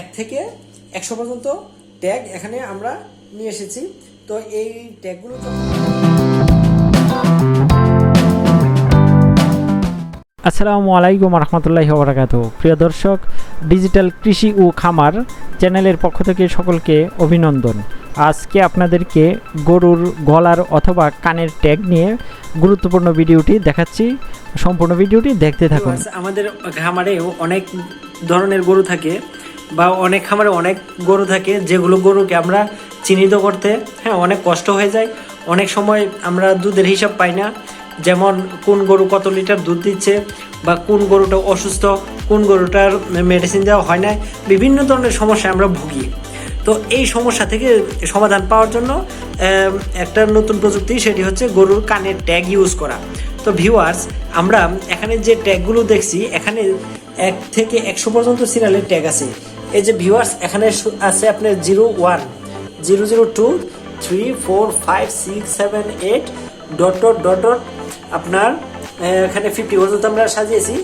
1 থেকে 100 পর্যন্ত ট্যাগ এখানে আমরা নিয়ে এসেছি। তো এই ট্যাগগুলো আসসালামু আলাইকুম রহমতুল্লাহি ওয়া বারাকাতুহু। প্রিয় দর্শক, ডিজিটাল কৃষি ও খামার চ্যানেলের পক্ষ থেকে সকলকে অভিনন্দন। আজকে আপনাদেরকে গরুর গলার অথবা কানের ট্যাগ নিয়ে গুরুত্বপূর্ণ ভিডিওটি দেখাচ্ছি। সম্পূর্ণ ভিডিওটি দেখতে থাকুন। আমাদের খামারে অনেক ধরনের গরু থাকে বা অনেক খামারে অনেক গরু থাকে, যেগুলো গরুকে আমরা চিহ্নিত করতে অনেক কষ্ট হয়ে যায়। অনেক সময় আমরা দুধের হিসাব পাই না, যেমন কোন গরু কত লিটার দুধ দিচ্ছে বা কোন গরুটা অসুস্থ, কোন গরুটার মেডিসিন দেওয়া হয় না, বিভিন্ন ধরনের সমস্যায় আমরা ভুগি। তো এই সমস্যা থেকে সমাধান পাওয়ার জন্য একটা নতুন প্রযুক্তি, সেটি হচ্ছে গরুর কানের ট্যাগ ইউজ করা। তো ভিউয়ার্স, আমরা এখানে যে ট্যাগগুলো দেখছি, এখানে 1 থেকে 100 পর্যন্ত সিরিয়ালের ট্যাগ আছে। এই যে ভিউয়ার্স, এখানে আছে আপনার 01, 002, 3, 4, 5, 6, 7, 8 ... আপনার এখানে 50 পর্যন্ত আমরা সাজিয়েছি।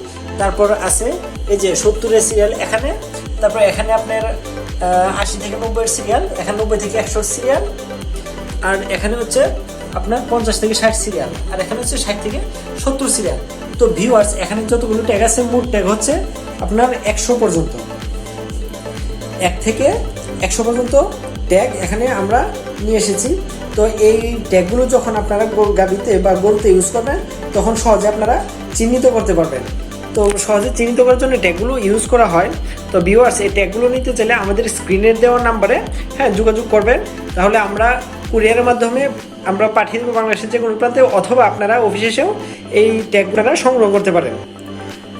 তারপর আছে এই যে 70-এর সিরিয়াল এখানে, তারপর এখানে আপনার 80 থেকে 90-এর সিরিয়াল, এখানে 90 থেকে 100 সিরিয়াল, আর এখানে হচ্ছে আপনার 50 থেকে 60 সিরিয়াল, আর এখানে হচ্ছে 60 থেকে 70 সিরিয়াল। তো ভিউয়ার্স, এখানে যতগুলো ট্যাগ আছে, মোট ট্যাগ হচ্ছে আপনার 100 পর্যন্ত। 1 থেকে 100 পর্যন্ত ট্যাগ এখানে আমরা নিয়ে এসেছি। তো এই ট্যাগগুলো যখন আপনারা গাভীতে বা গরুতে ইউজ করবেন, তখন সহজে আপনারা চিহ্নিত করতে পারবেন। তো সহজে চিহ্নিত করার জন্য ট্যাগগুলো ইউজ করা হয়। তো ভিউয়ার্স, এই ট্যাগগুলো নিতে চাইলে আমাদের স্ক্রিনের দেওয়া নাম্বারে যোগাযোগ করবেন। তাহলে আমরা কুরিয়ারের মাধ্যমে আমরা পাঠিয়ে দেবো বাংলাদেশের যে কোনো প্রান্তে, অথবা আপনারা অফিসে এসেও এই ট্যাগগুলো সংগ্রহ করতে পারেন।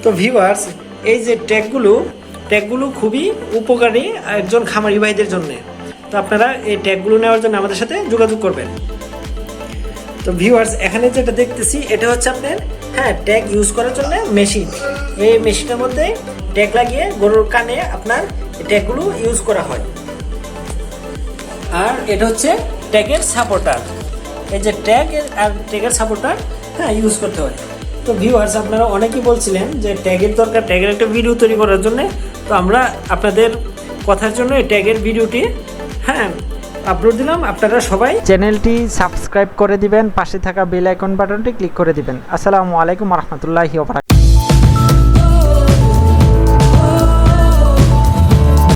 তো ভিউয়ার্স, এই যে ট্যাগগুলো খুবই উপকারী একজন খামারি ভাইদের জন্য। তো আপনারা এই ট্যাগগুলো নেওয়ার জন্য আমাদের সাথে যোগাযোগ করবেন। তো ভিউয়ার্স, এখানে যেটা দেখতেছি, এটা হচ্ছে আপনার ট্যাগ ইউজ করার জন্য মেশিন। এই মেশিনের মধ্যে ট্যাগ লাগিয়ে গরুর কানে আপনার ট্যাগগুলো ইউজ করা হয়। আর এটা হচ্ছে ট্যাগের সাপোর্টার। এই যে ট্যাগ আর ট্যাগের সাপোর্টার ইউজ করতে হয়। তো ভিউয়ার্স, আপনারা অনেকেই বলছিলেন যে ট্যাগের দরকার, ট্যাগের একটা ভিডিও তৈরি করার জন্য। তো আমরা আপনাদের কথার জন্য এই ট্যাগের ভিডিওটি আপলোড দিলাম। আপনারা সবাই চ্যানেলটি সাবস্ক্রাইব করে দিবেন, পাশে থাকা বেল আইকন বাটনটি ক্লিক করে দিবেন। আসসালামু আলাইকুম রহমতুল্লাহি ওয়া বারাকাতুহু।